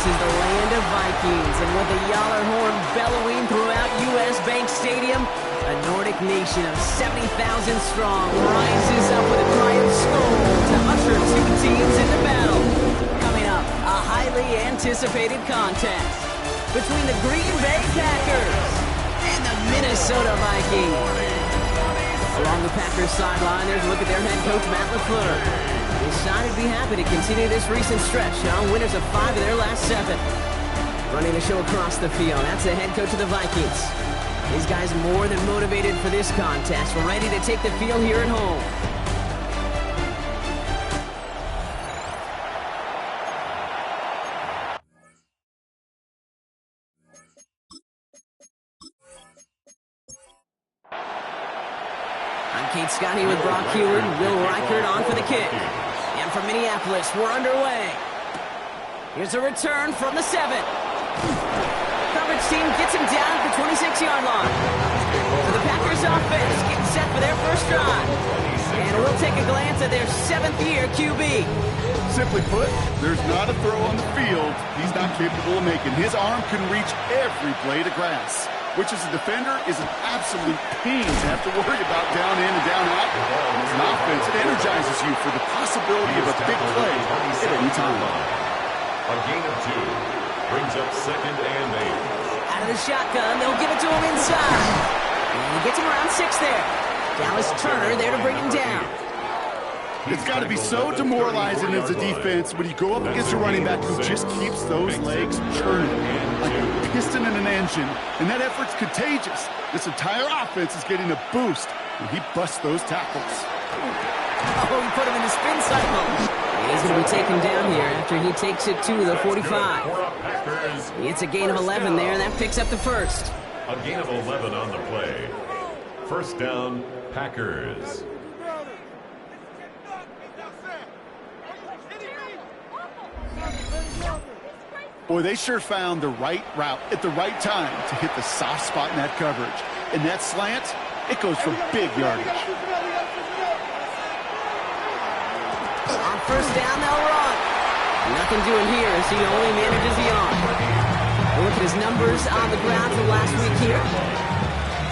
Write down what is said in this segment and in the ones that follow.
This is the land of Vikings, and with the Yaller horn bellowing throughout U.S. Bank Stadium, a Nordic nation of 70,000 strong rises up with a cry of Skål to usher two teams into battle. Coming up, a highly anticipated contest between the Green Bay Packers and the Minnesota Vikings. Along the Packers sideline, there's a look at their head coach, Matt LaFleur. Decided to be happy to continue this recent stretch, winners of 5 of their last 7. Running the show across the field, that's the head coach of the Vikings. These guys more than motivated for this contest, ready to take the field here at home. I'm Kate Scotty with Brock Heward, Will Reichert on for the kick. And from Minneapolis, we're underway. Here's a return from the 7. Coverage team gets him down at the 26-yard line. So the Packers offense getting set for their first drive. And we'll take a glance at their 7th-year QB. Simply put, there's not a throw on the field he's not capable of making. His arm can reach every blade of grass, which as a defender is an absolute pain to have to worry about down in and down out. As an offense, it energizes you for the possibility of a big play at any time. A gain of 2 brings up 2nd and 8. Out of the shotgun, they'll give it to him inside. And he gets him around 6 there. Dallas Turner there to bring him down. It's got to be so demoralizing as a defense when you go up against a running back who just keeps those legs churning like a piston in an engine, and that effort's contagious. This entire offense is getting a boost when he busts those tackles. Oh, he put him in the spin cycle. And he's going to be taken down here after he takes it to the 45. It's a gain of 11 there, and that picks up the first. A gain of 11 on the play. First down, Packers. Boy, they sure found the right route at the right time to hit the soft spot in that coverage. And that slant, it goes for big yardage. On first down, they'll run. Nothing doing here as he only manages the arm. We'll look at his numbers on the ground from last week here.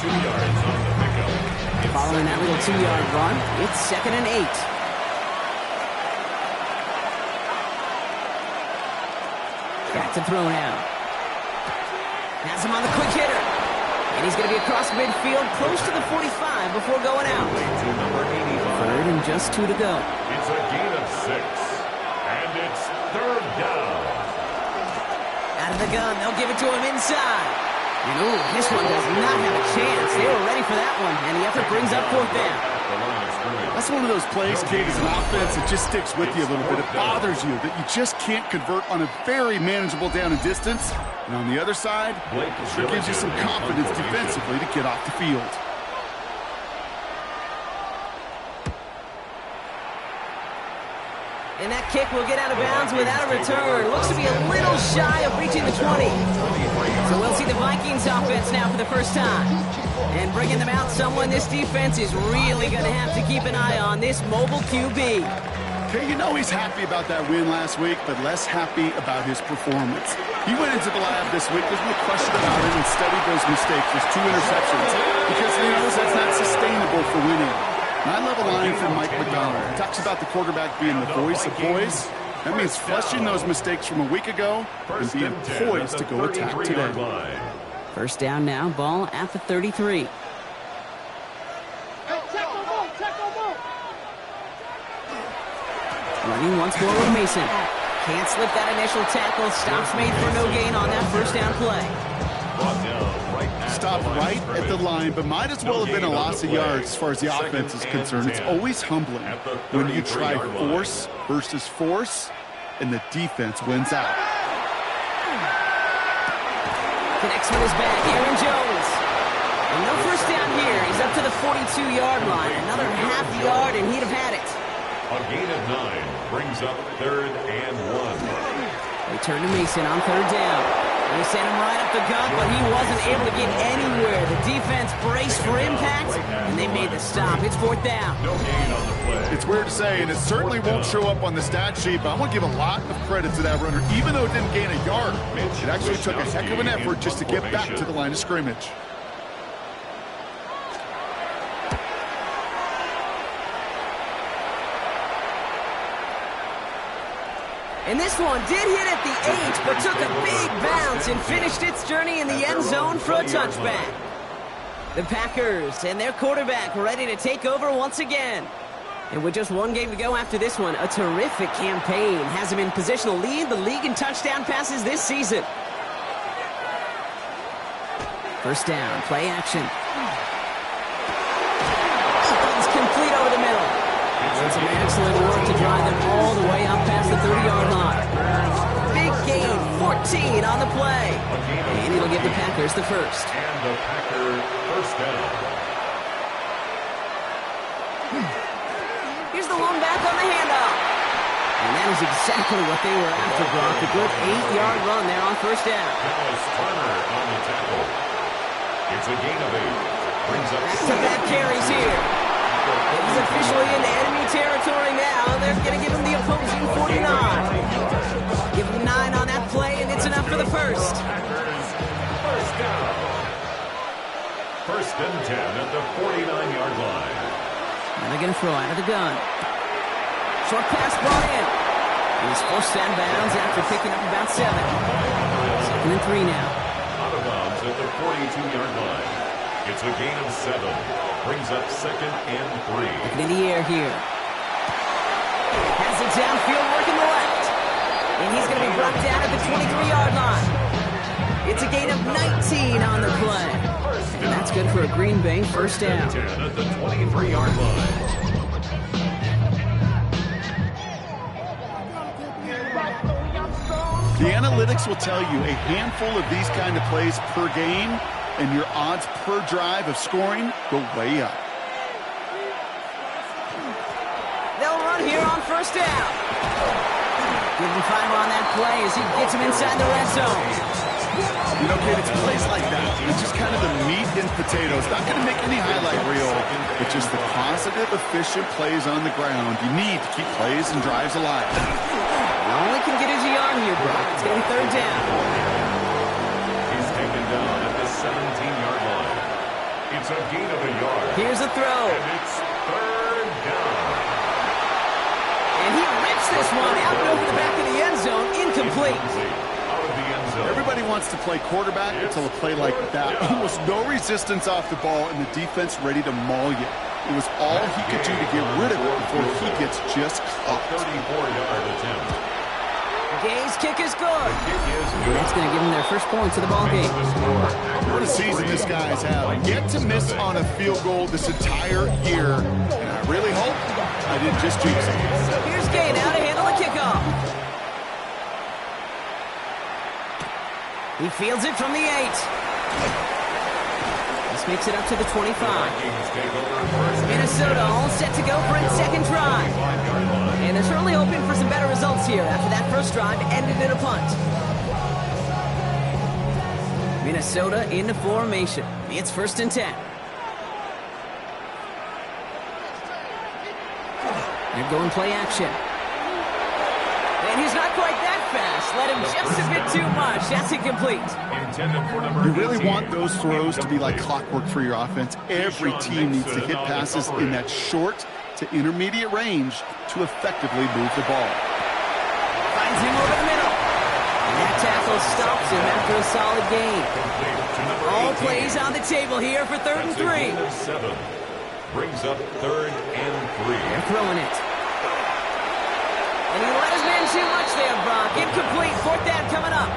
2 yards on the pickup. Following that little 2-yard run, it's 2nd and 8. Back to throw now. Has him on the quick hitter. And he's going to be across midfield, close to the 45 before going out. 3rd and just 2 to go. It's a gain of 6. And it's 3rd down. Out of the gun, they'll give it to him inside. And ooh, this one does not have a chance. They were ready for that one, and the effort brings up 4th down. That's one of those plays, Kate, as an offense, it just sticks with you a little bit. It bothers you that you just can't convert on a very manageable down and distance. And on the other side, it sure gives you some confidence defensively to get off the field. And that kick will get out of bounds without a return. Looks to be a little shy of reaching the 20. So we'll see the Vikings offense now for the first time. And bringing them out, someone this defense is really going to have to keep an eye on, this mobile QB. Okay, you know he's happy about that win last week, but less happy about his performance. He went into the lab this week, there's no question about it, and studied those mistakes, those 2 interceptions, because he knows that's not sustainable for winning. And I love a line from Mike McDonald. He talks about the quarterback being the voice of boys. That means flushing those mistakes from a week ago and being poised to go attack today. First down now, ball at the 33. Running once more with Mason. Can't slip that initial tackle. Stops made for no gain on that first down play. Stopped right at the line, but might as well have been a loss of yards as far as the offense is concerned. It's always humbling when you try force versus force, and the defense wins out. Connects with his back, Aaron Jones. And no first down here. He's up to the 42-yard line. Another half yard, and he'd have had it. A gain of 9 brings up 3rd and 1. They turn to Mason on 3rd down. They sent him right up the gut, but he wasn't able to get anywhere. The defense braced for impact, and they made the stop. It's fourth down. No gain on the play. It's weird to say, and it certainly won't show up on the stat sheet, but I want to give a lot of credit to that runner. Even though it didn't gain a yard, it actually took a heck of an effort just to get back to the line of scrimmage. And this one did hit at the 8, but took a big bounce and finished its journey in the end zone for a touchback. The Packers and their quarterback ready to take over once again. And with just one game to go after this one, a terrific campaign has him in position to lead the league in touchdown passes this season. First down, play action. It's complete over the middle. And some excellent work to drive them all the way up past the 30-yard line. Big gain, 14 on the play. And it'll give the Packers the first. And the Packers first down. Here's the one back on the handoff. And that is exactly what they were after, Brock. A good 8-yard run there on first down. Dallas Turner on the tackle. It's a gain of 8. Brings up Back-to-back carries here. He's officially in enemy territory now. They're going to give him the opposing 49. Give him 9 on that play, and it's enough for the first. First down. First and 10 at the 49-yard line. And they're going to throw out of the gun. Short pass brought in. He's forced out of bounds after picking up about 7. 2nd and 3 now. Out of bounds at the 42-yard line. It's a gain of 7. Brings up 2nd and 3. Looking in the air here. Has it downfield, working the left. And he's going to be brought down at the 23-yard line. It's a gain of 19 on the play. And that's good for a Green Bay first down. 10 at the 23-yard line. The analytics will tell you a handful of these kind of plays per game, and your odds per drive of scoring go way up. They'll run here on first down. Give him 5 on that play as he gets him inside the red zone. You know, kid, it's plays like that. It's just kind of the meat and potatoes. Not going to make any highlight reel. It's just the positive, efficient plays on the ground. You need to keep plays and drives alive. All he can get is a yard here, Brock. It's going to be third down. He's taken down at the 17-yard line. It's a gain of a yard. Here's a throw. And it's third down. And he rips this one out and over the back of the end zone. Incomplete. Out of the end zone. Everybody wants to play quarterback until a play like that. Almost no resistance off the ball, and the defense ready to maul you. It was all he could do to get rid of it before he gets just caught. 34-yard attempt. Gay's kick is good. And that's going to give him their first points of the ball game. What a season this guy's had. Yet to miss on a field goal this entire year. And I really hope I didn't just jinx it. Here's Gay now to handle the kickoff. He fields it from the 8. This makes it up to the 25. Minnesota all set to go for its second drive. And they're certainly hoping for some better results here after that first drive ended in a punt. Minnesota into formation. It's 1st and 10. They're going play action. And he's not quite that fast. Let him just a bit too much. That's incomplete. You really want those throws to be like clockwork for your offense. Every team needs to hit passes in that short to intermediate range to effectively move the ball. Finds him over the middle. And that tackle stops him after a solid gain. All plays on the table here for 3rd and 3. Brings up 3rd and 3. They're throwing it. And he let his man too much there, Brock. Incomplete. 4th down coming up.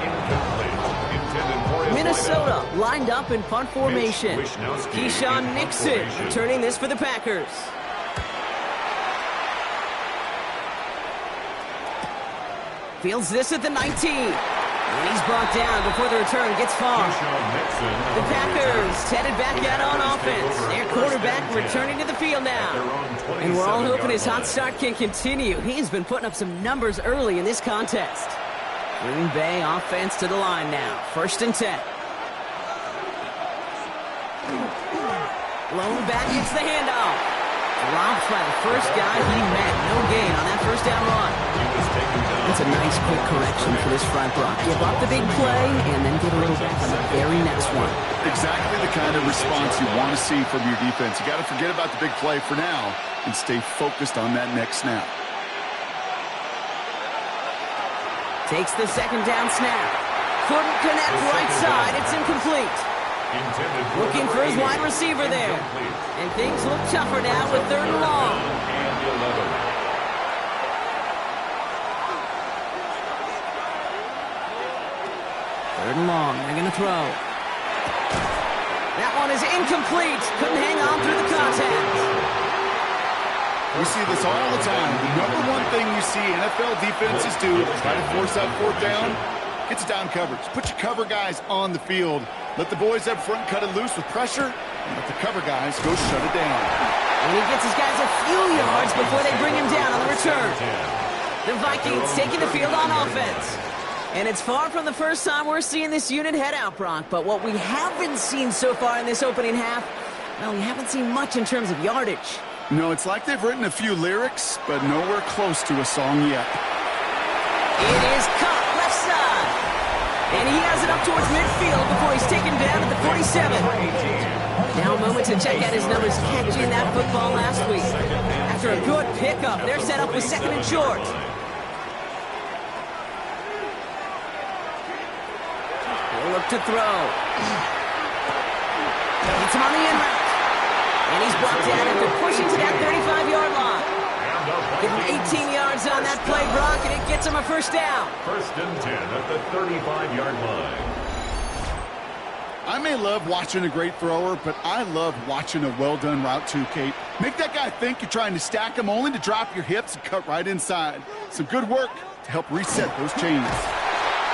Minnesota lined up in punt formation. Keyshawn Nixon returning this for the Packers. Fields this at the 19. And he's brought down before the return gets far. The Packers headed back out on offense. Their quarterback returning to the field now. And we're all hoping his hot start can continue. He's been putting up some numbers early in this contest. Green Bay offense to the line now. 1st and 10. Blown back, gets the handoff. Dropped by the first guy he met. No gain on that first down run. That's a nice quick correction for this front block. Give up the big play and then get a little back on the very next one. Exactly the kind of response you want to see from your defense. You got to forget about the big play for now and stay focused on that next snap. Takes the 2nd down snap. Couldn't connect right side. It's incomplete. Looking for his wide receiver there. And things look tougher now with 3rd and long. 3rd and long. They're going to throw. That one is incomplete. Couldn't hang on through the contact. We see this all the time. The number one thing you see NFL defenses do to try to force that 4th down, it's down coverage. Put your cover guys on the field. Let the boys up front cut it loose with pressure, and let the cover guys go shut it down. And he gets his guys a few yards before they bring him down on the return. The Vikings taking the field on offense. And it's far from the first time we're seeing this unit head out, Brock. But what we haven't seen so far in this opening half, well, we haven't seen much in terms of yardage. No, it's like they've written a few lyrics, but nowhere close to a song yet. It is caught left side. And he has it up towards midfield before he's taken down at the 47. Now a moment to check out his numbers catching that football last week. After a good pickup, they're set up with 2nd and short. He'll look to throw. Gets him on the in route. And he's brought down after pushing to that 35-yard line. Give him 18 yards on that play, Brock, and it gets him a 1st down. 1st and 10 at the 35-yard line. I may love watching a great thrower, but I love watching a well-done route too, Kate. Make that guy think you're trying to stack him only to drop your hips and cut right inside. Some good work to help reset those chains.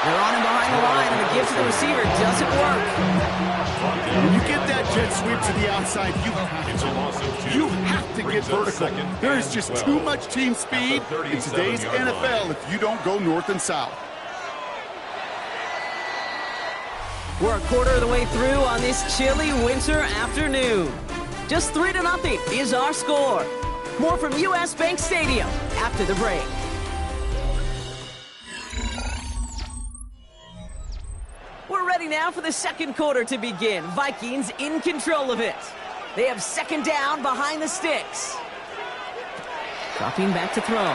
They're on him behind the line, and the give to the receiver doesn't work. When you get that jet sweep to the outside, you have to get vertical. There is just too much team speed in today's NFL if you don't go north and south. We're a quarter of the way through on this chilly winter afternoon. Just 3-0 is our score. More from US Bank Stadium after the break. We're ready now for the 2nd quarter to begin. Vikings in control of it. They have 2nd down behind the sticks. Dropping back to throw.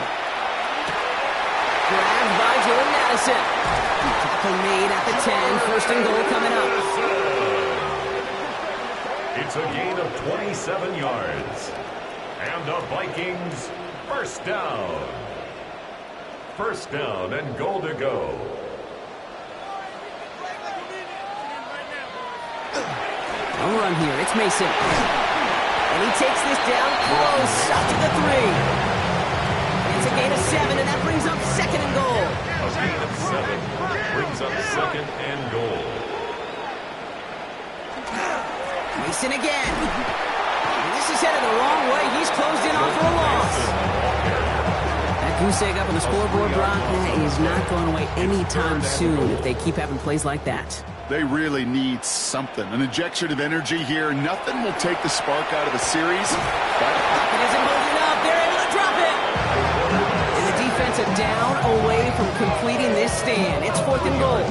Grabbed by Jordan Addison. Tackle made at the 10. 1st and goal coming up. It's a gain of 27 yards. And the Vikings, 1st down. 1st down and goal to go. No run here. It's Mason. And he takes this down close up to the 3. It's a gain of 7, and that brings up 2nd and goal. A gain of 7 brings up 2nd and goal. Mason again. And this is headed the wrong way. He's closed in on for a loss. That goose egg up on the scoreboard, Brock, is not going away anytime soon if they keep having plays like that. They really need something. An injection of energy here. Nothing will take the spark out of a series. It isn't holding up. They're able to drop it. And the defense are down away from completing this stand. It's 4th and goal.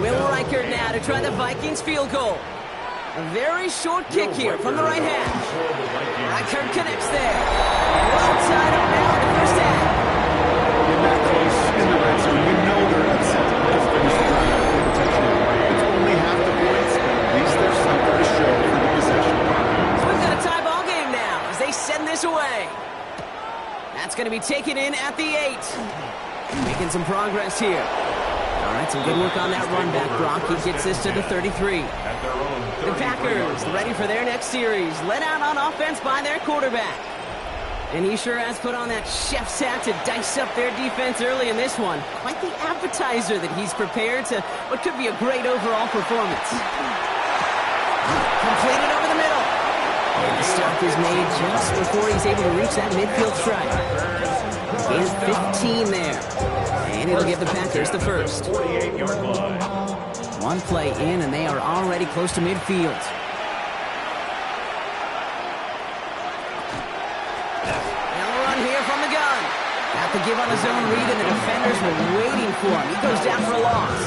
Will Reichert now to try the Vikings field goal. A very short kick here from the right hash. Reichert connects there. Well tied up now in the 1st half. In that case, in the red zone, you know they're upset to just finish the drive with a touchdown. It's only half the points, but at least there's something to show for the possession. So we've got a tie ball game now as they send this away. That's going to be taken in at the 8. Making some progress here. All right, some good work on that run back, Brock. He gets this to the 33. The Packers ready for their next series. Led out on offense by their quarterback. And he sure has put on that chef's hat to dice up their defense early in this one. Quite the appetizer that he's prepared to what could be a great overall performance. Completed over the middle. And the stop is made just before he's able to reach that midfield strike. Gain of 15 there. And it'll give the Packers the first. 48-yard line. One play in, and they are already close to midfield. They'll run here from the gun. Got to give on his own read, and the defenders were waiting for him. He goes down for a loss.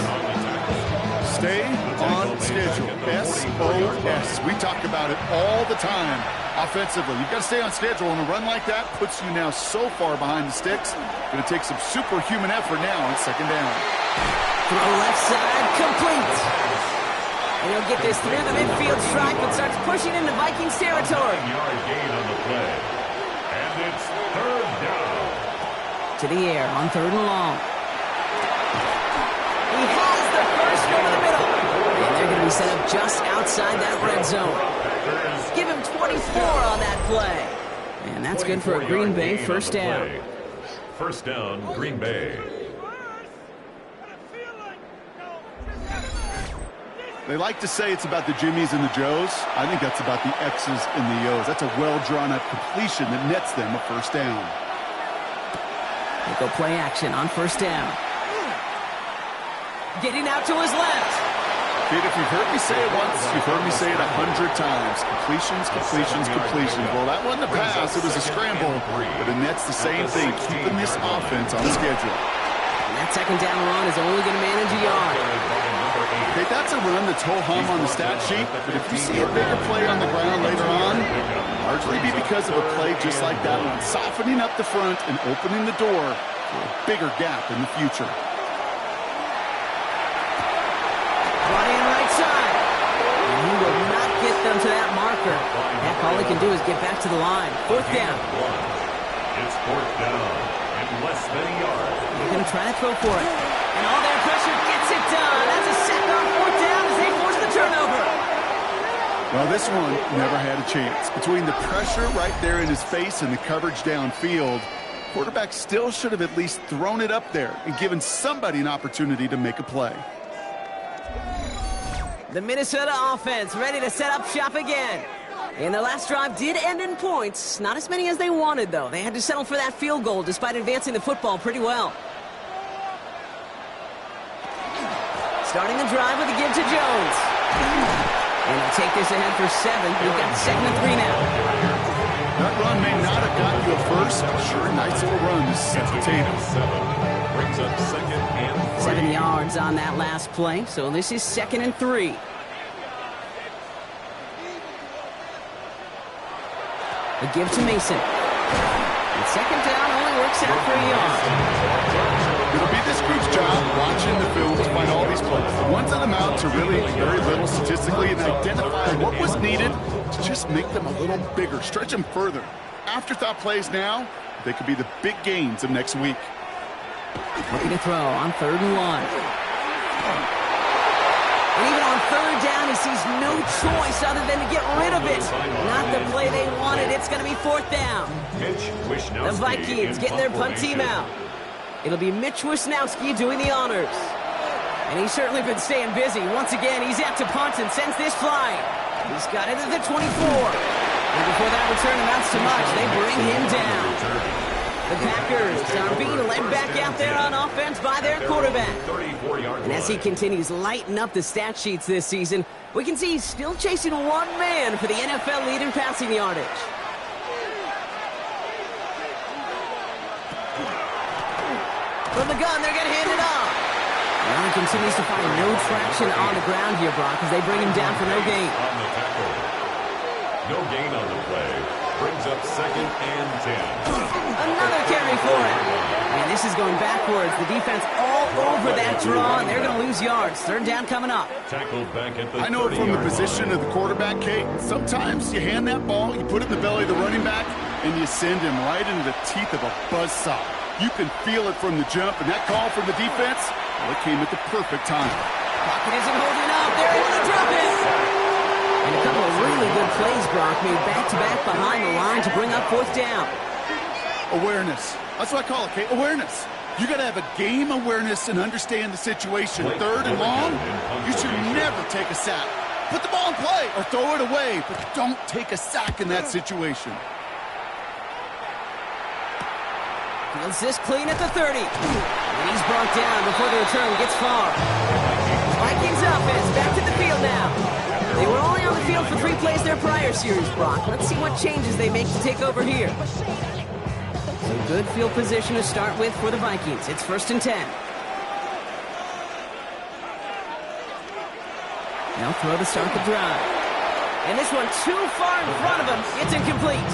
Stay on schedule. SOS. We talk about it all the time. Offensively, you've got to stay on schedule, and a run like that puts you now so far behind the sticks. Going to take some superhuman effort now on second down. Throw left side, complete. And he'll get this through the midfield stripe and starts pushing into Vikings territory. 9-yard gain on the play. And it's third down. To the air on third and long. He has the first over the middle. And they're going to be set up just outside that red zone. Give him 24 on that play. And that's good for a Green Bay first down. First down, Green Bay. They like to say it's about the Jimmies and the Joes. I think that's about the X's and the O's. That's a well-drawn-up completion that nets them a first down. They go play action on first down. Getting out to his left. Kid, if you've heard me say it once, you've heard me say it 100 times. Completions, completions, completions. Well, that wasn't a pass. It was a scramble. But it nets the same thing, keeping this offense on schedule. And that second down run is only going to manage a yard. Okay, that's a run that's ho-hum on the stat sheet. But if you see a bigger play on the ground later on, largely be because of a play just like that one, softening up the front and opening the door for a bigger gap in the future. Brought in right side. And he will not get them to that marker. Heck, all he can do is get back to the line. Fourth down. It's fourth down and less than a yard. They're going to try to throw for it. And all their pressure gets it done. That's a sack on fourth down as they force the turnover. Well, this one never had a chance. Between the pressure right there in his face and the coverage downfield, quarterback still should have at least thrown it up there and given somebody an opportunity to make a play. The Minnesota offense ready to set up shop again. And their last drive did end in points. Not as many as they wanted, though. They had to settle for that field goal despite advancing the football pretty well. Starting the drive with a give to Jones. And they'll take this ahead for 7. We've got 2nd and 3 now. That run may not have gotten you a first, but sure, nice little run to set the table. 7 brings up 2nd and 3. 7 yards on that last play, so this is 2nd and 3. A give to Mason. And second down only works out for a yard. It'll be this group's job watching the film to find all these plays. The ones that amount to really very little statistically and identify what was needed to just make them a little bigger, stretch them further. Afterthought plays now, they could be the big gains of next week. Looking to throw on 3rd and 1. And even on 3rd down, he sees no choice other than to get rid of it. Not the play they wanted. It's going to be 4th down. The Vikings getting their punt team out. It'll be Mitch Wisnowski doing the honors. And he's certainly been staying busy. Once again, he's out to punt and sends this flying. He's got it at the 24. And before that return amounts to much, they bring him down. The Packers are being led back out there on offense by their quarterback. And as he continues lighting up the stat sheets this season, we can see he's still chasing one man for the NFL lead in passing yardage. From the gun, they're going to hand it off. Well, he continues to find no traction on the ground here, Brock, as they bring him down for no gain. On the tackle. No gain on the play. Brings up 2nd and 10. Another carry for him. And this is going backwards. The defense all over that draw, and they're going to lose yards. 3rd down coming up. Tackled back at the I know from the position of the quarterback, Kate, sometimes you hand that ball, you put it in the belly of the running back, and you send him right into the teeth of a buzzsaw. You can feel it from the jump, and that call from the defense, well, it came at the perfect time. Pocket isn't holding up. They're able to drop it. And a couple of really good plays, Brock, made back-to-back behind the line to bring up 4th down. Awareness. That's what I call it, Kate. Awareness. You got to have a game awareness and understand the situation. 3rd and long, you should never take a sack. Put the ball in play or throw it away, but don't take a sack in that situation. Fields this clean at the 30. And he's brought down before the return gets far. Vikings offense back to the field now. They were only on the field for 3 plays their prior series, Brock. Let's see what changes they make to take over here. So good field position to start with for the Vikings. It's 1st and 10. They'll throw to start the drive. And this one too far in front of him. It's incomplete.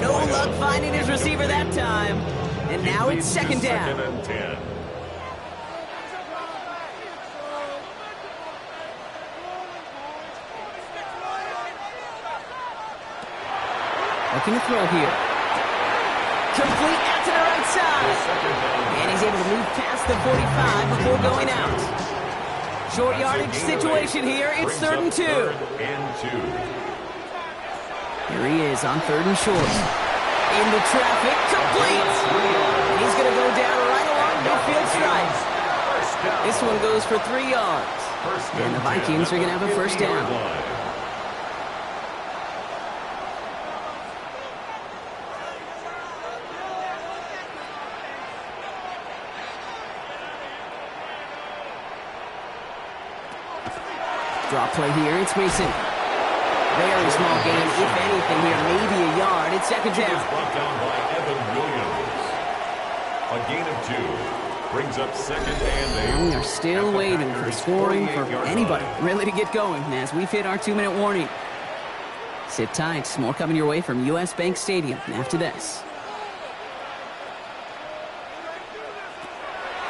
No luck finding his receiver that time. And now it's 2nd down. 2nd and 10. Looking to throw here. Complete out to the right side. And he's able to move past the 45 before going out. Short yardage situation here. It's 3rd and 2. Here he is on 3rd and short. Into traffic. Complete. And he's going to go down right along midfield stripe. This one goes for 3 yards. And the Vikings are going to have a 1st down. Draw play here, it's Mason. Very small gain, if anything here, maybe a yard. It's 2nd down. Brought down by Evan Williams. A gain of 2 brings up 2nd and 8. And we are still waiting for scoring for anybody really to get going as we've hit our 2-minute warning. Sit tight, more coming your way from US Bank Stadium after this.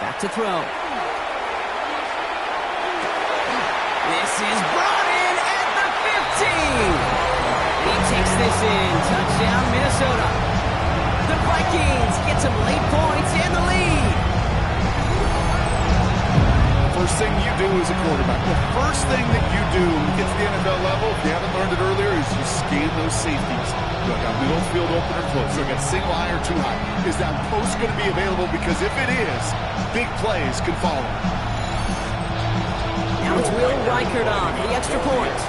Back to throw. This is brought in at the 15. He takes this in. Touchdown, Minnesota. The Vikings get some late points and the lead. First thing you do as a quarterback, the first thing that you do when you get to the NFL level, if you haven't learned it earlier, is you scan those safeties. Do I got middle field open or close? Do I got single high or too high? Is that post going to be available? Because if it is, big plays can follow. Now it's Will Reichert on for the extra point.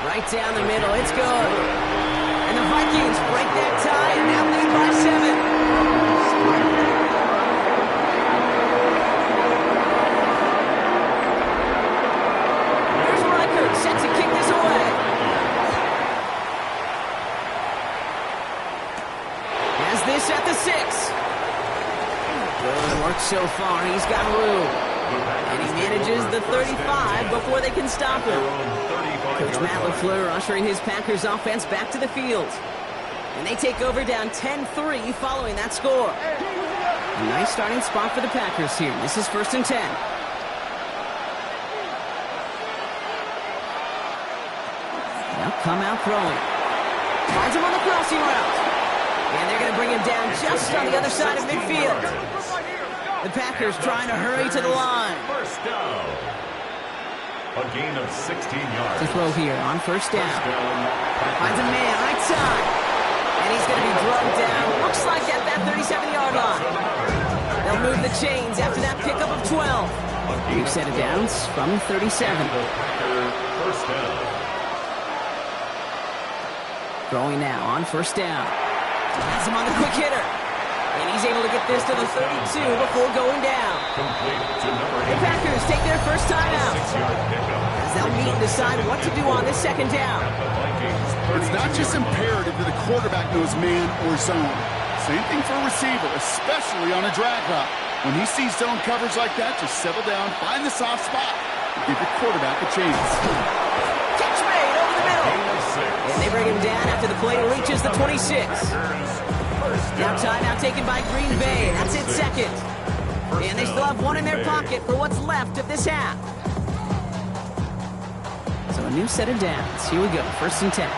Right down the middle, it's good. And the Vikings break that tie and now lead by 7. Here's Reichert, set to kick this away. Has this at the 6. Good work so far. He's got room. And he manages the 35 before they can stop him. Coach Matt LaFleur ushering his Packers offense back to the field. And they take over down 10-3 following that score. A nice starting spot for the Packers here. This is 1st and 10. They'll come out throwing. Finds him on the crossing route. And they're going to bring him down just on the other side of midfield. The Packers trying to hurry to the line. 1st down. A gain of 16 yards. To throw here on 1st down. Finds a man right side. And he's going to be drugged down. Looks like at that 37-yard line. They'll move the chains after that pickup of 12. New set of downs from 37. 1st down. Throwing now on 1st down. Has him on the quick hitter. And he's able to get this to the 32 before going down. The Packers take their first time out. As they'll meet and decide what to do on this 2nd down. It's not just imperative that the quarterback knows man or zone. Same thing for a receiver, especially on a drag route. When he sees zone coverage like that, just settle down, find the soft spot, and give your quarterback a chance. Catch made over the middle. And they bring him down after the play reaches the 26. Now timeout taken by Green Bay. That's it, 2nd. And they still have 1 in their pocket for what's left of this half. So a new set of downs. Here we go, 1st and 10.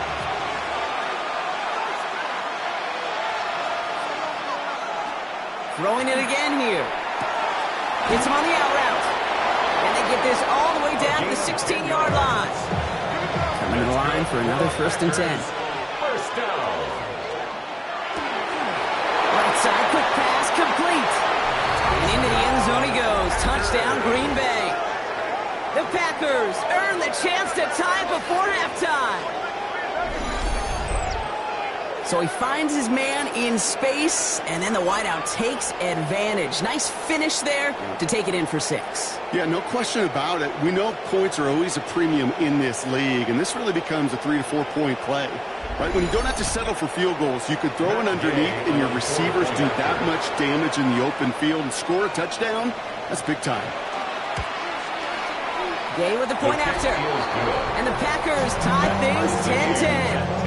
Throwing it again here. Gets him on the out route. And they get this all the way down to the 16-yard line. Coming to the line for another 1st and 10. 1st down. Right side, quick pass, complete. And into the end zone he goes. Touchdown, Green Bay. The Packers earn the chance to tie before halftime. So he finds his man in space, and then the wideout takes advantage. Nice finish there to take it in for 6. Yeah, no question about it. We know points are always a premium in this league, and this really becomes a 3 to 4 point play. Right, when you don't have to settle for field goals, you could throw it underneath and your receivers do that much damage in the open field and score a touchdown. That's big time. Gay with the point after. And the Packers tie things 10-10.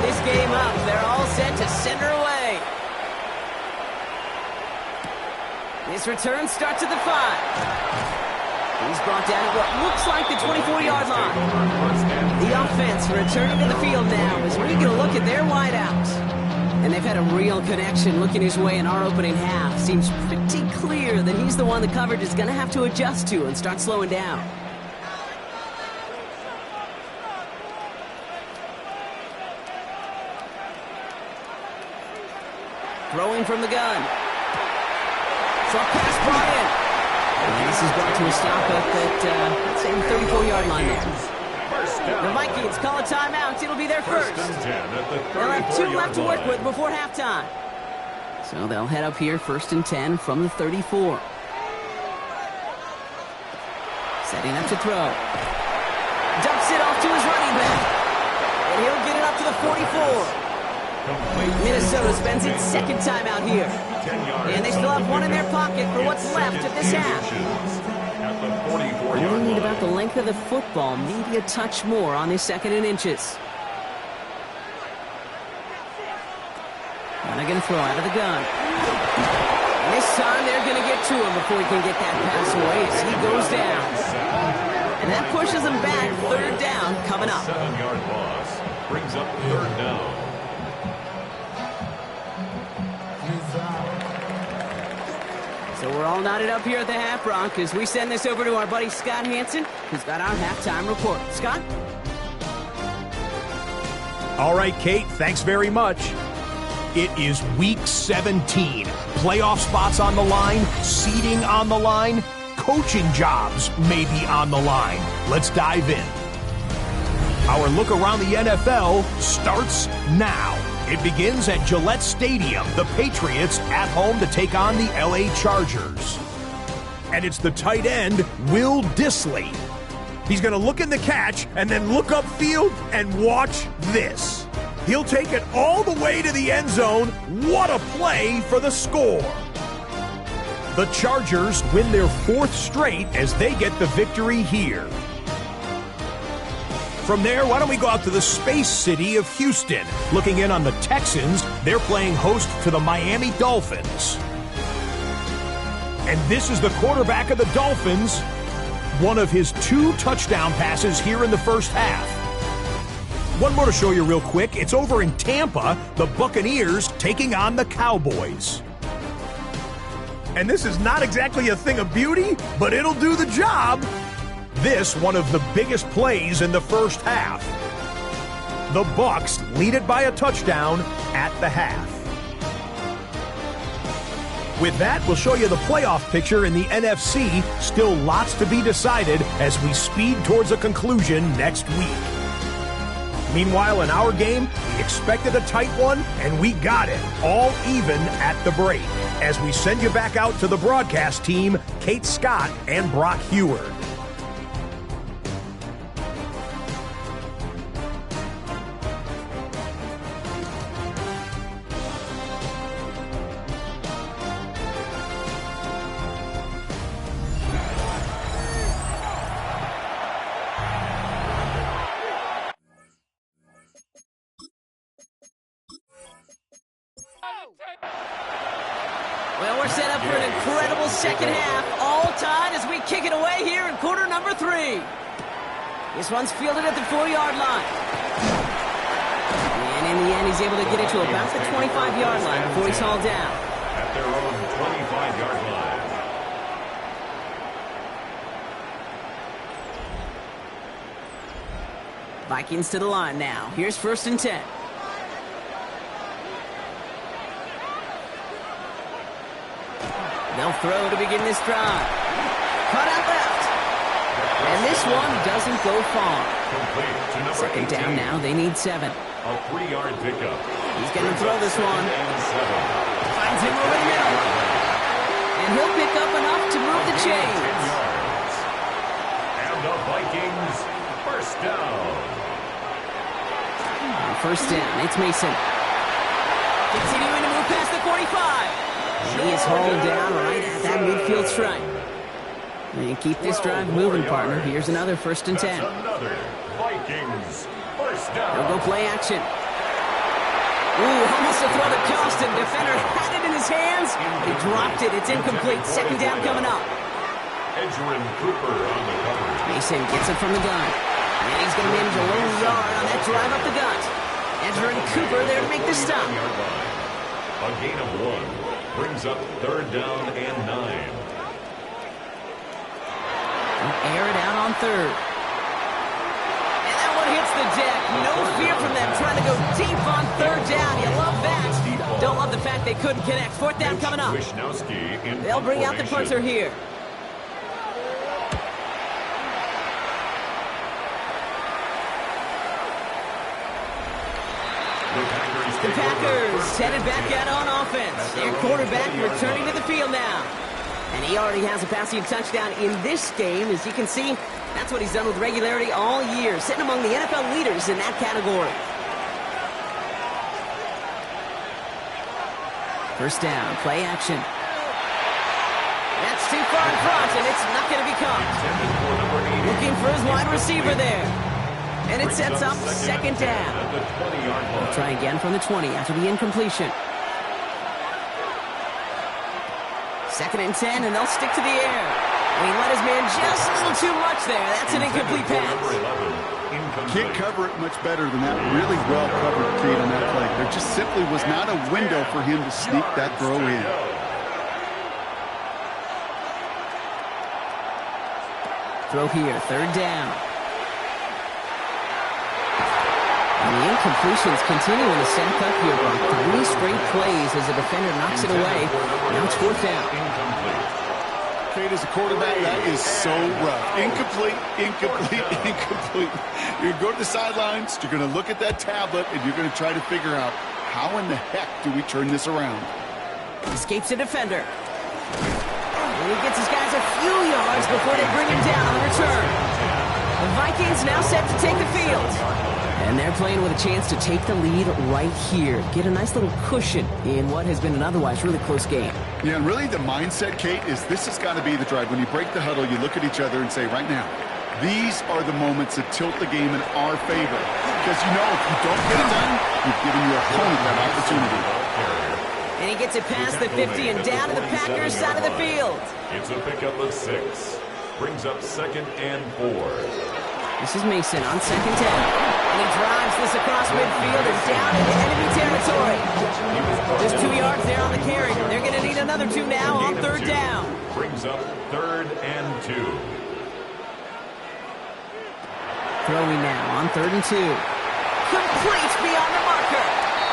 This game up. They're all set to send her away. This return starts at the 5. He's brought down at what looks like the 24-yard line. The offense returning to the field now as we get a look at their wideouts. And they've had a real connection looking his way in our opening half. Seems pretty clear that he's the one the coverage is going to have to adjust to and start slowing down. Throwing from the gun. Short pass brought in. And this is brought to a stop at that, let's say, 34-yard line there. The Vikings call a timeout. It'll be their first. They'll have 2 left to work with before halftime. So they'll head up here, 1st and 10 from the 34. Setting up to throw. Dumps it off to his running back. And he'll get it up to the 44. Minnesota spends its 2nd time out here. And they still have 1 in their pocket for what's left of this half. They need about the length of the football, maybe a touch more on this 2nd and inches. And they're going to throw out of the gun. And this time they're going to get to him before he can get that pass away as he goes down. And that pushes him back. 3rd down coming up. 7-yard loss brings up 3rd down. So we're all knotted up here at the half, Bronc, as we send this over to our buddy Scott Hansen, who's got our halftime report. Scott? All right, Kate, thanks very much. It is Week 17. Playoff spots on the line, seeding on the line, coaching jobs may be on the line. Let's dive in. Our look around the NFL starts now. It begins at Gillette Stadium, the Patriots at home to take on the LA Chargers. And it's the tight end, Will Dissly. He's going to look in the catch and then look upfield and watch this. He'll take it all the way to the end zone. What a play for the score. The Chargers win their 4th straight as they get the victory here. From there, why don't we go out to the space city of Houston? Looking in on the Texans, they're playing host to the Miami Dolphins. And this is the quarterback of the Dolphins, one of his 2 touchdown passes here in the first half. One more to show you real quick. It's over in Tampa, the Buccaneers taking on the Cowboys. And this is not exactly a thing of beauty, but it'll do the job. This one of the biggest plays in the first half. The Bucs lead it by a touchdown at the half. With that, we'll show you the playoff picture in the NFC. Still lots to be decided as we speed towards a conclusion next week. Meanwhile, in our game, we expected a tight one, and we got it, all even at the break. As we send you back out to the broadcast team, Kate Scott and Brock Heward. Well, we're set up for an incredible 2nd half, all tied as we kick it away here in quarter number 3. This one's fielded at the 4-yard line. And in the end, he's able to get it to about the 25-yard line before he's hauled down. At their own 25-yard line. Vikings to the line now. Here's 1st and 10. They'll throw to begin this drive. And this one doesn't go far. Complete to number Second 18. down now. They need 7. A 3-yard pickup. He's going to throw this one. And 7. Finds him over the middle. And he'll pick up enough to move the 10 chains. yards. And the Vikings first down. First down, it's Mason. Continuing to move past the 45. And he is hauled down right at that midfield stripe. And keep this drive moving, partner. Here's another 1st and 10. That's another Vikings first down. They'll go play action. Ooh, almost a throw that cost him. Defender had it in his hands. He dropped it. It's incomplete. Second down coming up. Edgerrin Cooper on the cover. Mason gets it from the gun. And he's going to manage a lone yard on that drive up the gut. Edgerrin Cooper there to make the stop. A gain of 1 brings up 3rd down and 9. Air it out on 3rd. And that one hits the deck. No fear from them trying to go deep on 3rd down. You love that. Don't love the fact they couldn't connect. 4th down coming up. They'll bring out the punter here. The Packers headed back out on offense. Their quarterback returning to the field now. And he already has a passing touchdown in this game. As you can see, that's what he's done with regularity all year, sitting among the NFL leaders in that category. First down, play action. That's too far in front, and it's not going to be caught. Looking for his wide receiver there. And it sets up 2nd down. We'll try again from the 20 after the incompletion. 2nd and 10, and they'll stick to the air. And he let his man just a little too much there. That's an incomplete pass. Can't cover it much better than that. Really well covered, Kate, on that play. There just simply was not a window for him to sneak that throw in. Throw here, 3rd down. And the incompletions continue in the stack up here, Brock. 3 straight plays as the defender knocks it away. Now it's 4th down. Kate, as a quarterback, that is so rough. Incomplete, incomplete, incomplete. You're going to go to the sidelines, you're going to look at that tablet, and you're going to try to figure out how in the heck do we turn this around. Escapes the defender. And he gets his guys a few yards before they bring him down on the return. The Vikings now set to take the field. And they're playing with a chance to take the lead right here. Get a nice little cushion in what has been an otherwise really close game. Yeah, and really the mindset, Kate, is this has got to be the drive. When you break the huddle, you look at each other and say, right now, these are the moments that tilt the game in our favor. Because you know if you don't get it done, you've given your opponent that opportunity. And he gets it past the 50 and down to the Packers side of the field. It's a pickup of 6. Brings up 2nd and 4. This is Mason on 2nd down. And he drives this across midfield and down into enemy territory. Just 2 yards there on the carry. They're going to need another 2 now on 3rd down. Brings up 3rd and 2. Throwing now on 3rd and 2. Complete beyond the marker.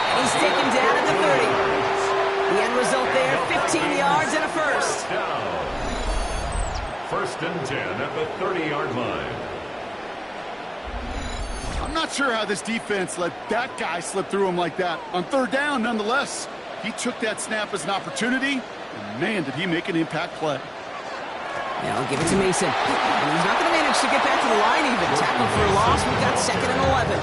And he's taken down at the 30. The end result there, 15 yards and a first. Down. 1st and 10 at the 30-yard line. I'm not sure how this defense let that guy slip through him like that. On 3rd down, nonetheless, he took that snap as an opportunity, and man, did he make an impact play. Now I'll give it to Mason. And he's not going to manage to get back to the line even. Tackle for a loss. We've got 2nd and 11.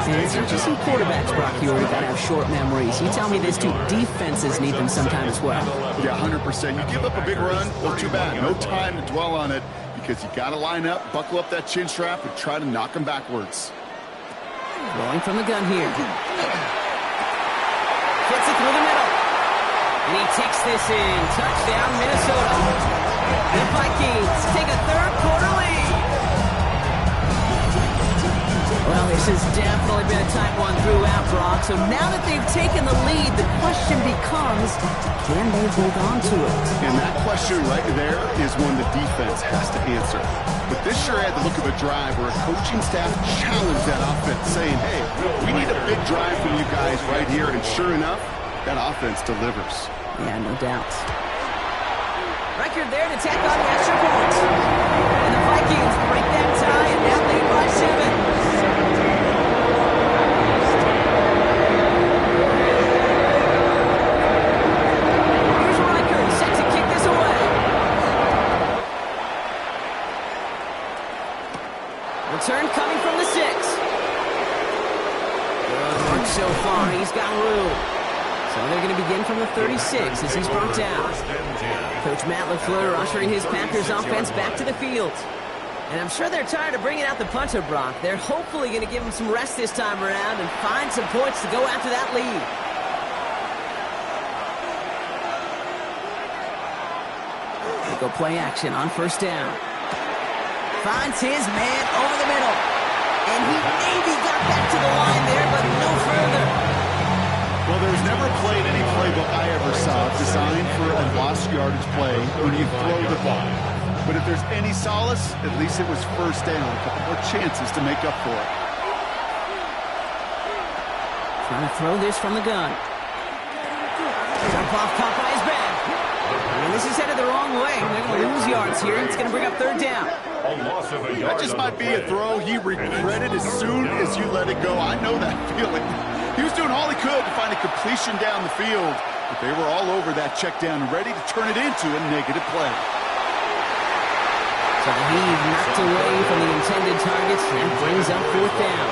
And so just some quarterbacks, Brock, you already got to have short memories. You tell me this too, defenses need them sometimes as well. Yeah, 100%. You give up a big run, well, too bad. No time to dwell on it because you got to line up, buckle up that chin strap, and try to knock them backwards. Rolling from the gun here. Gets it through the middle. And he takes this in. Touchdown, Minnesota. The Vikings take a 3rd quarter lead. Well, this has definitely been a tight one throughout, Brock. So now that they've taken the lead, the question becomes, can they hold on to it? And that question right there is one the defense has to answer. But this sure had the look of a drive where a coaching staff challenged that offense, saying, hey, we need a big drive from you guys right here. And sure enough, that offense delivers. Yeah, no doubt. Right Reichard there to tack on the extra points. And the Vikings break that tie and now lead by 7. Return coming from the 6. Good work so far. He's got room. So they're going to begin from the 36 as he's brought down. Coach Matt LaFleur ushering his Packers offense back to the field. And I'm sure they're tired of bringing out the punter, Brock. They're hopefully going to give him some rest this time around and find some points to go after that lead. They go play action on first down. Finds his man over the middle. And he maybe got back to the line there, but no further. Well, there's never played any playbook I ever saw designed for a lost yardage play when you throw the ball. But if there's any solace, at least it was first down. A couple more chances to make up for it. Trying to throw this from the gun. Jump off Popeye's back. And this is headed the wrong way. They're going to lose yards here. It's going to bring up third down. That just might be a throw he regretted as soon as you let it go. I know that feeling. He was doing all he could to find a completion down the field, but they were all over that check down, ready to turn it into a negative play. So the heave knocked away from the intended targets and brings up fourth down.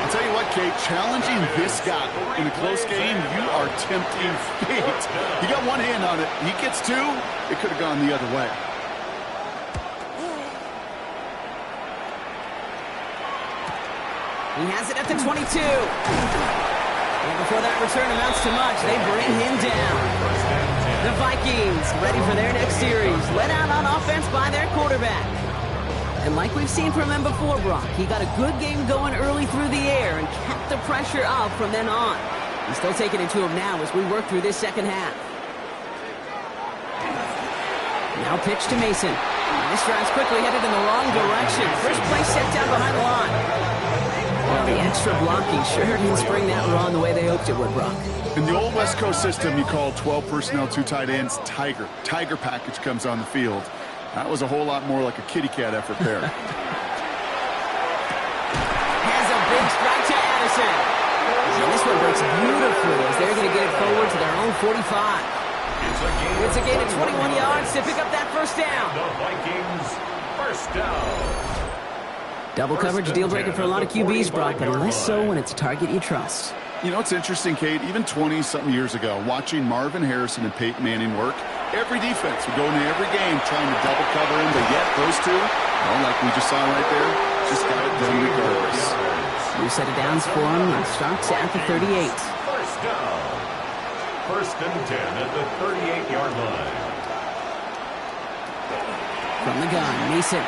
I'll tell you what, Kate, challenging this guy in a close game, you are tempting fate. He got one hand on it. He gets two, it could have gone the other way. He has it at the 22. And before that return amounts to much, they bring him down. The Vikings ready for their next series, led out on offense by their quarterback. And like we've seen from him before, Brock, he got a good game going early through the air and kept the pressure up from then on. He's still taking it to him now as we work through this second half. Now pitch to Mason. This drive's quickly headed in the wrong direction. First play set down behind the line. Well, the extra blocking sure didn't spring that run the way they hoped it would, Brock. In the old West Coast system, you call 12 personnel, 2 tight ends, Tiger. Tiger package comes on the field. That was a whole lot more like a kitty cat effort there. Has a big strike to Addison. And this one breaks beautifully as they're going to get it forward to their own 45. It's a gain of 21 yards to pick up that first down. The Vikings, first down. Double coverage deal breaker for a lot of QBs, Brock, but less so when it's a target you trust. You know, it's interesting, Kate, even 20-something years ago, watching Marvin Harrison and Peyton Manning work, every defense would go into every game trying to double cover him, but yet those two, well, like we just saw right there, just got it done regardless. New set of downs for him and starts at the 38. First down. First and 10 at the 38-yard line. From the gun, Mason.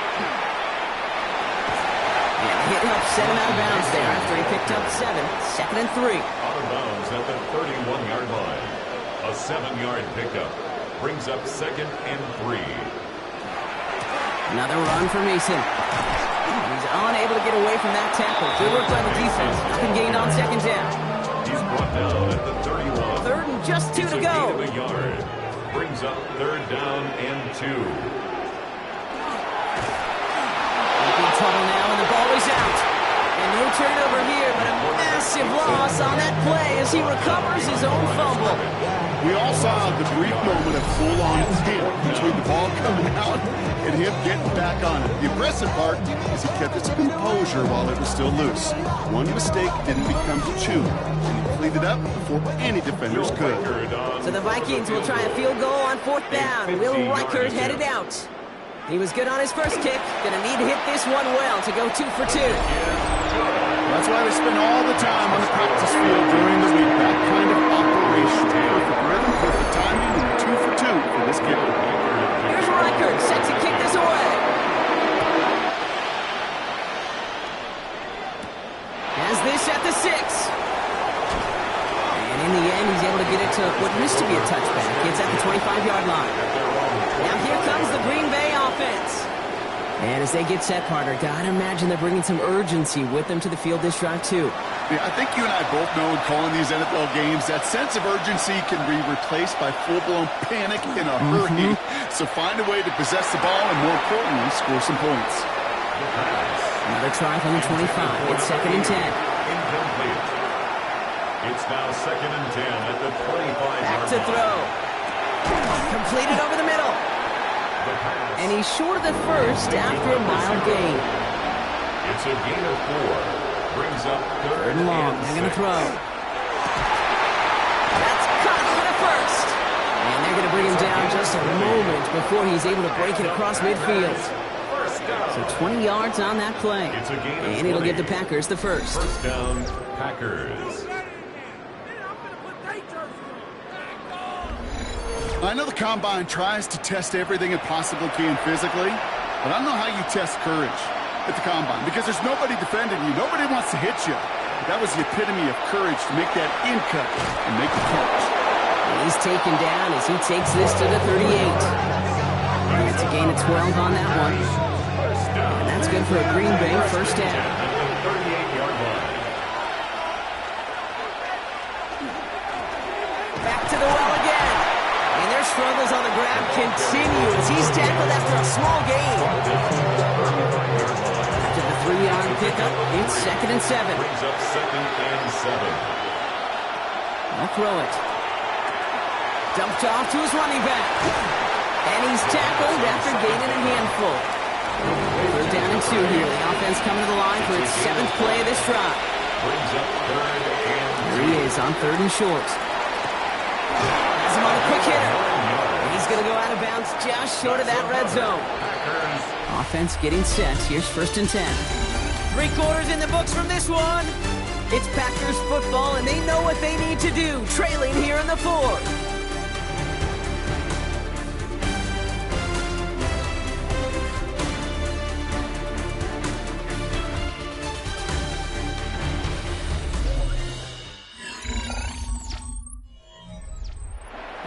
Hit helped set him out of bounds there after he picked up 7. Second and 3. Out of bounds at the 31-yard line. A 7-yard pickup brings up second and 3. Another run for Mason. He's unable to get away from that tackle. Good work by the defense. Nothing gained on second down. He's brought down at the 31. Third and just 2 to go. Gain of a yard. Brings up third down and 2. Trouble now, and the ball is out. And no turnover here, but a massive loss on that play as he recovers his own fumble. We all saw the brief moment of full-on panic between the ball coming out and him getting back on it. The impressive part is he kept his composure while it was still loose. One mistake didn't become 2, and he cleaned it up before any defenders could. So the Vikings will try a field goal on fourth down. Will Reichard headed out. He was good on his first kick. Gonna need to hit this one well to go 2 for 2. That's why they spend all the time on the practice field during the week. That kind of operation. Perfect rhythm, perfect timing, and 2 for 2 for this kicker. Here's Reichard set to kick this away. Has this at the 6. And in the end, he's able to get it to what used to be a touchback. It's at the 25-yard line. Now here comes the Green Bay offense. And as they get set, partner, gotta imagine they're bringing some urgency with them to the field this drive, too. Yeah, I think you and I both know in calling these NFL games, that sense of urgency can be replaced by full-blown panic in a hurry. So find a way to possess the ball and, more importantly, score some points. Another try from the 25. It's 2nd and 10. Incomplete. It's now 2nd and 10 at the 25-yard line. Back to throw. Completed over the middle. And he's short of the first after a mild gain. It's a gain of 4. Brings up 3rd and long. They're going to throw. That's caught for the first. And they're going to bring him down just a moment before he's able to break it across midfield. So 20 yards on that play. And it'll give the Packers the first. First down, Packers. I know the Combine tries to test everything it possibly can physically, but I don't know how you test courage at the Combine because there's nobody defending you. Nobody wants to hit you. That was the epitome of courage to make that in cut and make the catch. And he's taken down as he takes this to the 38. And it's a gain of 12 on that one. And that's good for a Green Bay first down. Back to the well again. And their struggles on the ground continue as he's tackled after a small gain. After the 3-yard pickup, it's 2nd and 7. Brings up 2nd and 7. They'll throw it. Dumped off to his running back. And he's tackled after gaining a handful. 3rd down and 2 here. The offense coming to the line for its 7th play of this drive. Brings up 3rd and 2. There he is on 3rd and short. Has him on a quick hitter. And he's going to go out of bounds just short of that red zone. Offense getting set. Here's 1st and 10. 3 quarters in the books from this one. It's Packers football, and they know what they need to do, trailing here in the 4th.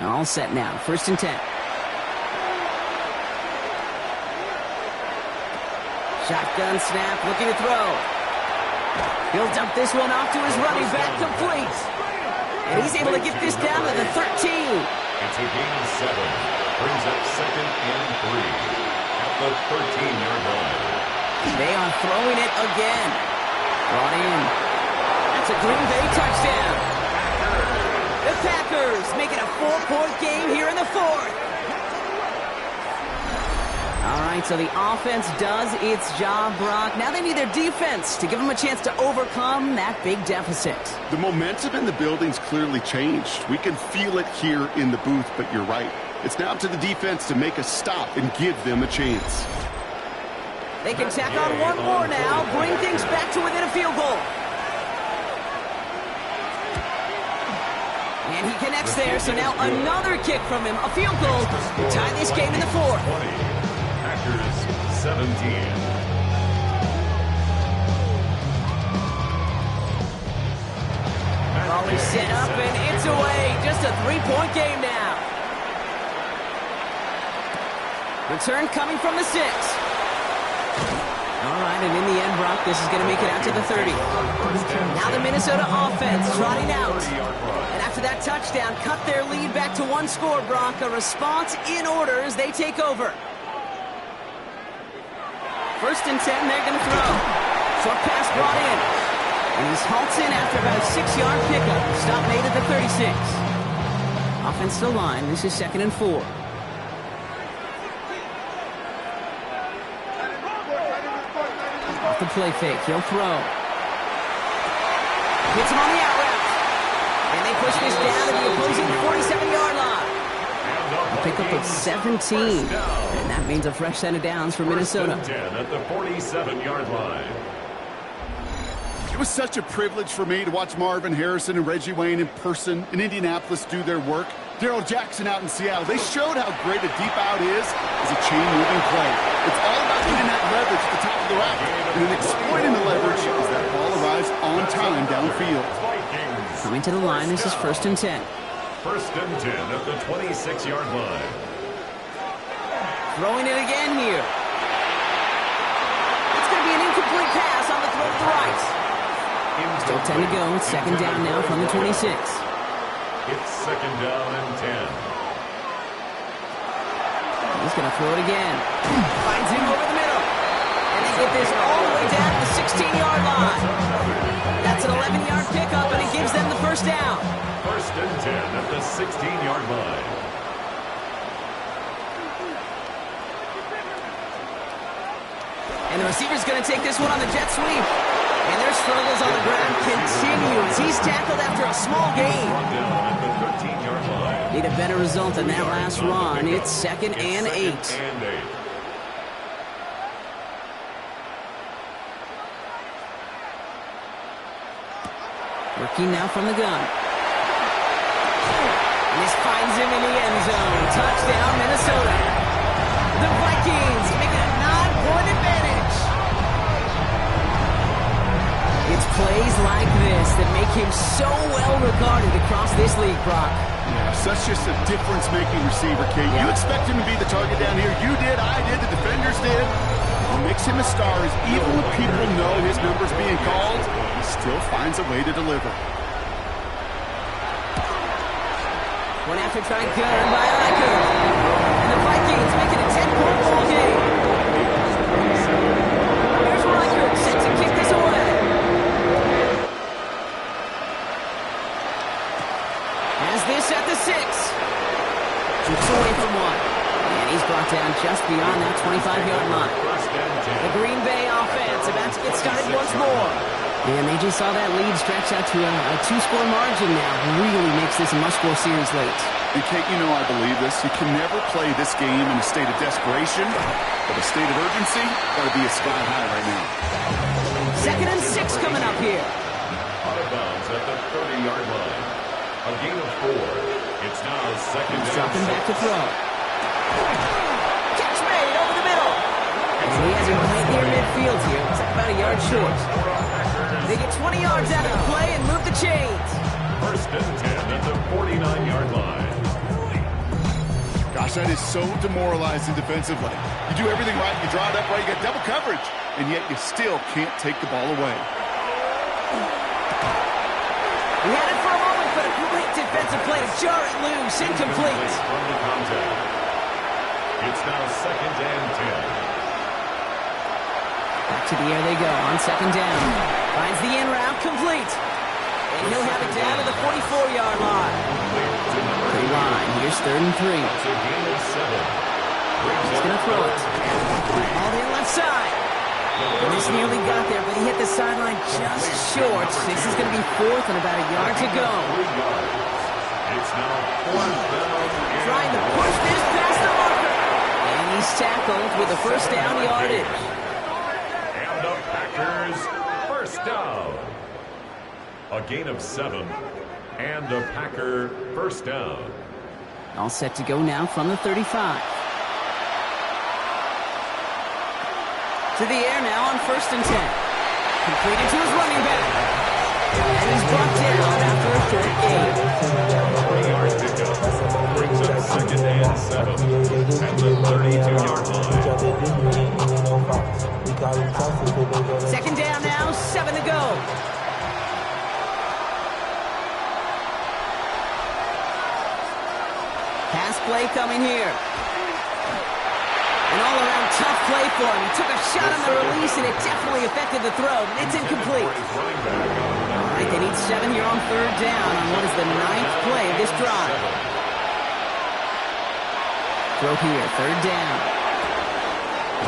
All set now. 1st and 10. Shotgun snap, looking to throw. He'll dump this one off to his running back, complete. And he's able to get this down to the 13. It's a gain of 7. Brings up 2nd and 3 at the 13-yard line. They are throwing it again. Brought in. That's a Green Bay touchdown. The Packers making a 4-point game here in the 4th. All right, so the offense does its job, Brock. Now they need their defense to give them a chance to overcome that big deficit. The momentum in the building's clearly changed. We can feel it here in the booth, but you're right. It's now up to the defense to make a stop and give them a chance. They can tack on one more now, bring things back to within a field goal. And he connects there, so now another kick from him. A field goal to tie this game in the 4th. 20, Packers 17. Ball is set up, and it's away. Just a 3-point game now. Return coming from the 6. All right, and in the end, Brock, this is going to make it out to the 30. Now the Minnesota offense trotting out. And after that touchdown, cut their lead back to 1 score, Brock. A response in order as they take over. 1st and 10, they're going to throw. Short pass brought in. And he's halts in after about a 6-yard pickup. Stop made at the 36. Offense still line. This is 2nd and 4. Off the play fake. He'll throw. Hits him on the out route. And they push this down to the opposing 47-yard line. A pickup of 17. And that means a fresh set of downs for Minnesota. 10 at the 47-yard line. It was such a privilege for me to watch Marvin Harrison and Reggie Wayne in person in Indianapolis do their work. Darrell Jackson out in Seattle. They showed how great a deep out is as a chain-moving play. It's all about getting that leverage at the top of the route. And then exploiting the leverage as that ball arrives on time downfield. Coming to the line, this is 1st and 10. 1st and 10 at the 26-yard line. Throwing it again here. throw to the right. Still 10 to go. Second down now from the 26. It's second down and 10. He's going to throw it again. Finds him over the middle. And they get this all the way down to the 16-yard line. That's an 11-yard pickup, and it gives them the first down. First and 10 at the 16-yard line. And the receiver's going to take this one on the jet sweep. And their struggles on the ground continue as he's tackled after a small gain. Need a better result than that last run. It's second and 8. Working now from the gun. And this finds him in the end zone. Touchdown, Minnesota. The Vikings making a 9-point advantage. It's plays like this that make him so well regarded across this league, Brock. Yeah, such just a difference-making receiver, Kate. You expect him to be the target down here. You did, I did, the defenders did. What makes him a star is even when people know his number's being called, he still finds a way to deliver. One after try gun by Eicher. And the Vikings making a 10-point ball game. Here's Reichert set to kick this away. Has this at the 6. Shoots away from one. And he's brought down just beyond that 25-yard line. The Green Bay offense about to get started once more. And they just saw that lead stretch out to a 2-score margin now. Really makes this a must-score series late. And Kate, you know I believe this. You can never play this game in a state of desperation, but a state of urgency got to be a sky high right now. Second and 6 coming up here. Out of bounds at the 30-yard line. A gain of 4. It's now second He's down. dropping back to throw. Catch made over the middle. And he has him right near midfield here. It's about a yard short. They get 20 yards out of the play and move the chains. First and 10 at the 49-yard line. Gosh, that is so demoralizing defensively. You do everything right, you draw it up right, you get double coverage, and yet you still can't take the ball away. He had it for a moment, but a great defensive play to jar it loose. Incomplete. From the contact. It's now second and 10. Back to the air they go on second down. Finds the in route complete. And he'll have it down to the 44-yard line. Good line. Here's third and 3. It's a gain of 7. He's going to throw it. All the left side. And this nearly got there, but he hit the sideline just short. This is going to be fourth and about a yard to go. 3 yards. It's now fourth down. Trying to push this past the marker. And he's tackled with a first down yardage. And the Packers first down. A gain of 7. And a Packer first down. All set to go now from the 35. To the air now on first and 10. Completed to his running back. And he's brought down after a short gain. 3-yard pickup. Brings up second and 7. At the 32-yard line. Second down now, 7 to go. Pass play coming here. An all-around tough play for him. He took a shot on the release, and it definitely affected the throw. It's incomplete. All right, they need 7 here on third down on what is the 9th play of this drive. Throw here, third down.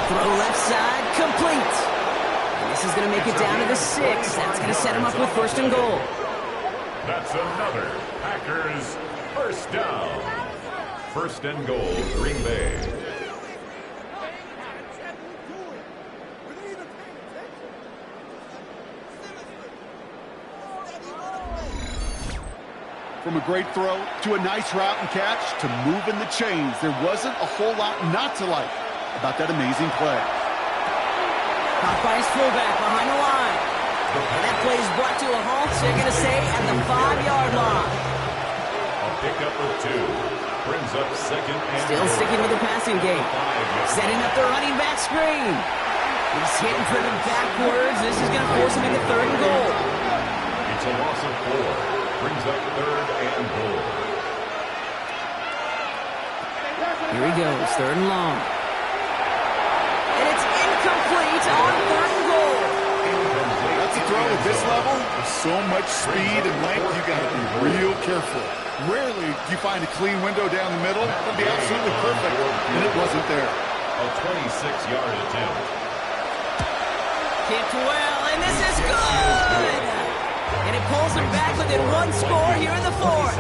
Throw left side, complete. And this is going to make it down to the 6. That's going to set him up with first and goal. That's another Packers first down. First and goal, Green Bay. From a great throw to a nice route and catch to moving the chains, there wasn't a whole lot not to like about that amazing play. Caught by his fullback behind the line. And that play is brought to a halt, so they're going to say at the 5-yard line. A pickup of 2. Brings up second and Still sticking with the passing game. Setting up the running back screen. He's hitting for them backwards. This is going to force him into 3rd and goal. It's a loss of 4. Brings up 3rd and goal. Here he goes, 3rd and long. And it's incomplete on 3rd and goal. That's a throw at this level. With so much speed and length, you got to be real careful. Rarely do you find a clean window down the middle. It would be absolutely perfect, and it wasn't there. A 26-yard attempt. Kicked well, and this is good! And it pulls him back within 1 score here in the 4th.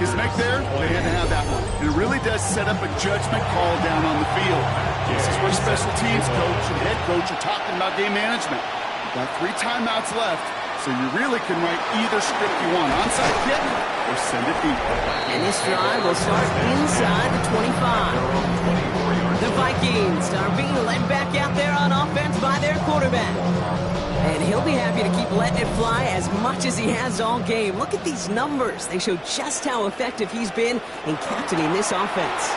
His make there, they had to have that one. It really does set up a judgment call down on the field. This is where special teams coach and head coach are talking about game management. You've got 3 timeouts left, so you really can write either script you want. Onside kick or send it deep. And this drive will start inside the 25. The Vikings are being led back out there on offense by their quarterback. And he'll be happy to keep letting it fly as much as he has all game. Look at these numbers. They show just how effective he's been in captaining this offense.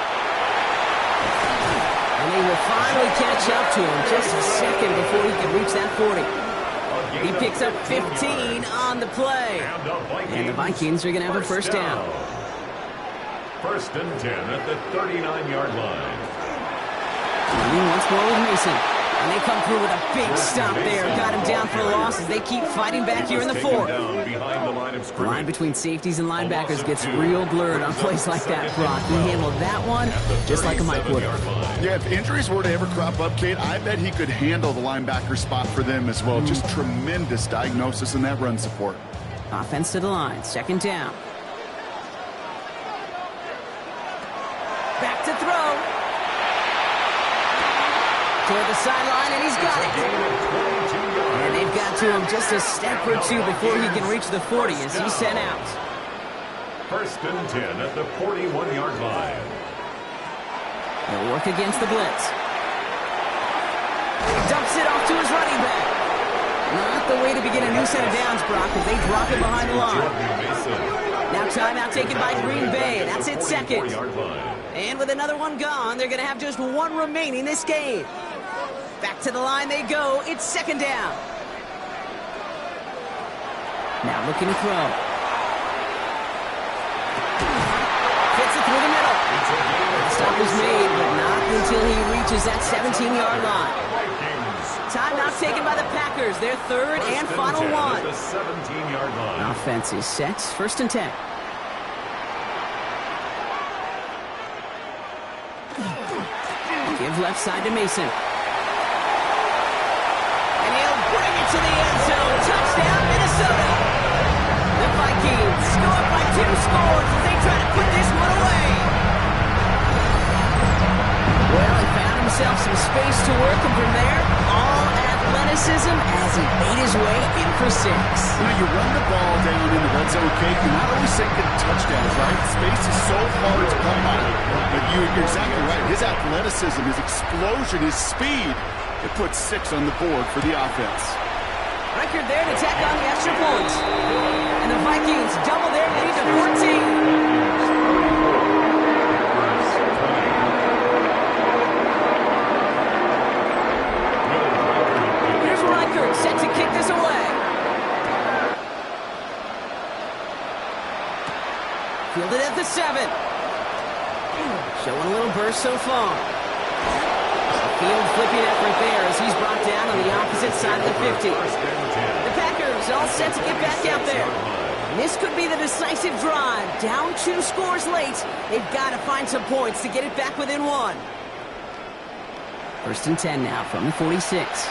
And they will finally catch up to him just a second before he can reach that 40. He picks up 15 on the play. And the Vikings are going to have a first down. 1st and 10 at the 39-yard line. Once more with Mason. And they come through with a big stop there. Got him down for a loss as they keep fighting back here in the 4th. The line between safeties and linebackers gets real blurred on plays like that, Brock. He handled that one just like a Mike would. Yeah, if injuries were to ever crop up, Kate, I bet he could handle the linebacker spot for them as well. Just tremendous diagnosis in that run support. Offense to the line. 2nd down. Back to throw. Toward the sideline, and he's got it. And they've got to him just a step or 2 before he can reach the 40 as he's sent out. 1st and 10 at the 41-yard line. They'll work against the blitz. Dumps it off to his running back. Not the way to begin a new set of downs, Brock, as they drop it behind the line. Now timeout taken by Green Bay, and that's it 2nd. And with another one gone, they're going to have just 1 remaining this game. Back to the line they go. It's 2nd down. Now looking to throw. Fits it through the middle. Stop is made, but not until he reaches that 17-yard line. Timeout taken by the Packers. Their 3rd and final one. The 17-yard line. Offense is set. 1st and 10. Give left side to Mason. And he'll bring it to the end zone. Touchdown, Minnesota. The Vikings score by 2 scores as they try to put this one away. Well, he found himself some space to work, and from there, all athleticism as he made his way in for 6. You know, you run the ball down in the red zone, Kate, you're not always getting touchdowns, right? Space is so hard to come by. But you're exactly right. His athleticism, his explosion, his speed, it puts 6 on the board for the offense. Record there to tack on the extra points. And the Vikings double their lead to 14. Set to kick this away. Fielded at the 7. Showing a little burst so far. A field flipping effort there as he's brought down on the opposite side of the 50. The Packers all set to get back out there. And this could be the decisive drive. Down 2 scores late. They've got to find some points to get it back within 1. 1st and 10 now from the 46.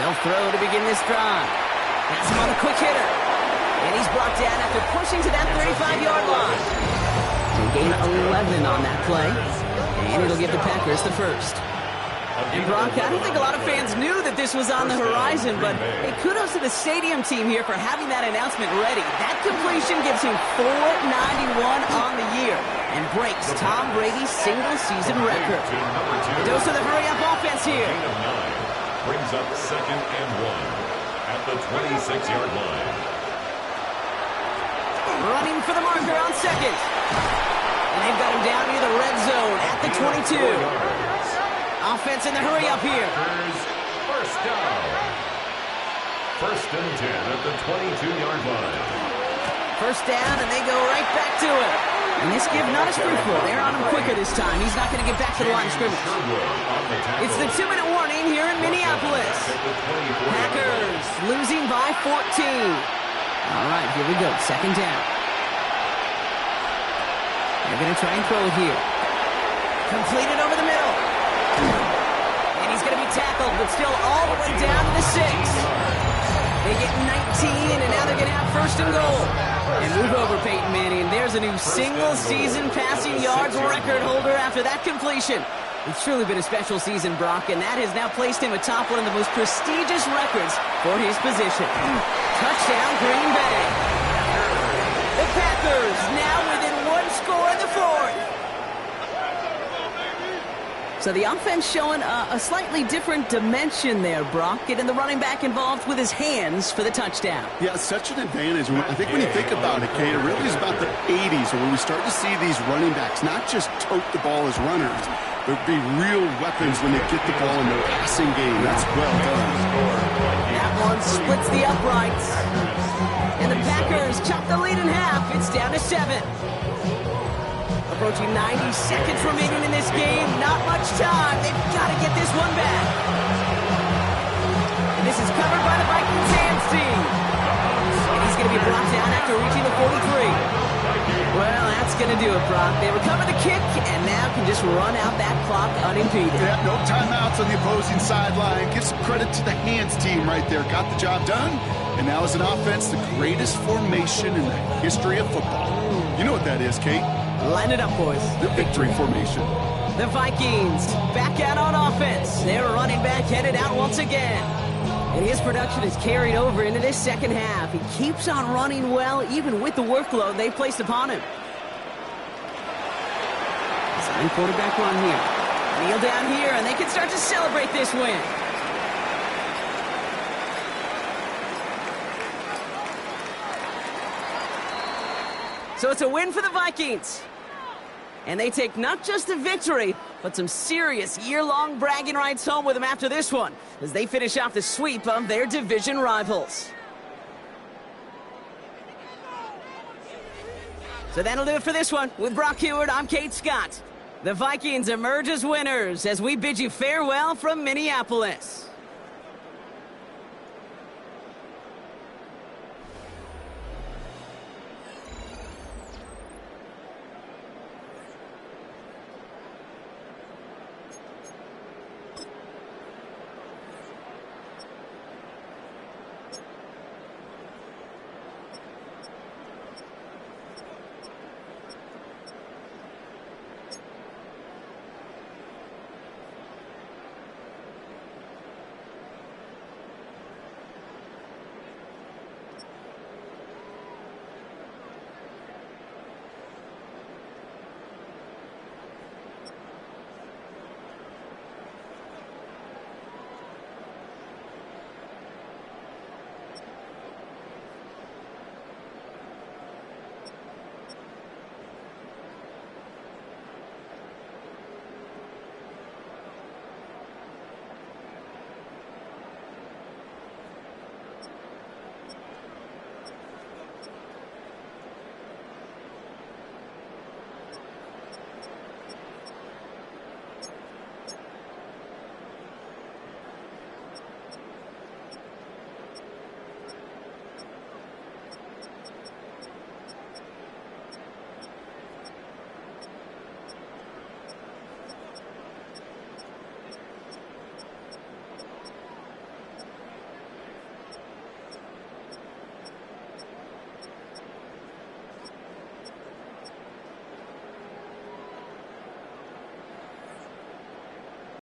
They'll throw to begin this drive. That's him on a quick hitter. And he's brought down after pushing to that 35-yard line. They gain 11 on that play. And it'll give the Packers the first. And Brock, I don't think a lot of fans knew that this was on the horizon, but hey, kudos to the stadium team here for having that announcement ready. That completion gives him 491 on the year and breaks Tom Brady's single-season record. A dose of the hurry-up offense here. Brings up 2nd and 1 at the 26-yard line. Running for the marker on 2nd. And they've got him down near the red zone at the 22. Offense in the hurry up here. First down. First and 10 at the 22-yard line. First down, and they go right back to it. And this give not as fruitful. They're on him quicker this time. He's not going to get back to the line of scrimmage. It's the 2-minute warning here in Minneapolis. Packers losing by 14. All right, here we go. Second down. They're going to try and throw it here. Completed over the middle. And he's going to be tackled, but still all the way down to the 6. They get 19, and now they're going to have first and goal. And move over, Peyton Manning. There's a new single-season passing yards record holder after that completion. It's truly been a special season, Brock, and that has now placed him atop one of the most prestigious records for his position. Touchdown, Green Bay. The Packers now within one score in the fourth. So the offense showing a slightly different dimension there, Brock, getting the running back involved with his hands for the touchdown. Yeah, such an advantage. I think when you think about it, Kate, it really is about the 80s where we start to see these running backs not just tote the ball as runners, but be real weapons when they get the ball in their passing game. That's well done. That one splits the uprights. And the Packers chop the lead in half. It's down to 7. Approaching 90 seconds remaining in this game. Not much time. They've got to get this one back. And this is covered by the Vikings hands team. And he's going to be brought down after reaching the 43. Well, that's going to do it, Brock. They recover the kick and now can just run out that clock unimpeded. Yeah, no timeouts on the opposing sideline. Give some credit to the hands team right there. Got the job done. And now as an offense, the greatest formation in the history of football. You know what that is, Kate? Line it up, boys. The victory formation. The Vikings back out on offense. Their running back headed out once again. And his production is carried over into this second half. He keeps on running well, even with the workload they've placed upon him. Sign quarterback run here. Kneel down here, and they can start to celebrate this win. So it's a win for the Vikings. And they take not just a victory, but some serious year-long bragging rights home with them after this one, as they finish off the sweep of their division rivals. So that'll do it for this one. With Brock Heward, I'm Kate Scott. The Vikings emerge as winners as we bid you farewell from Minneapolis.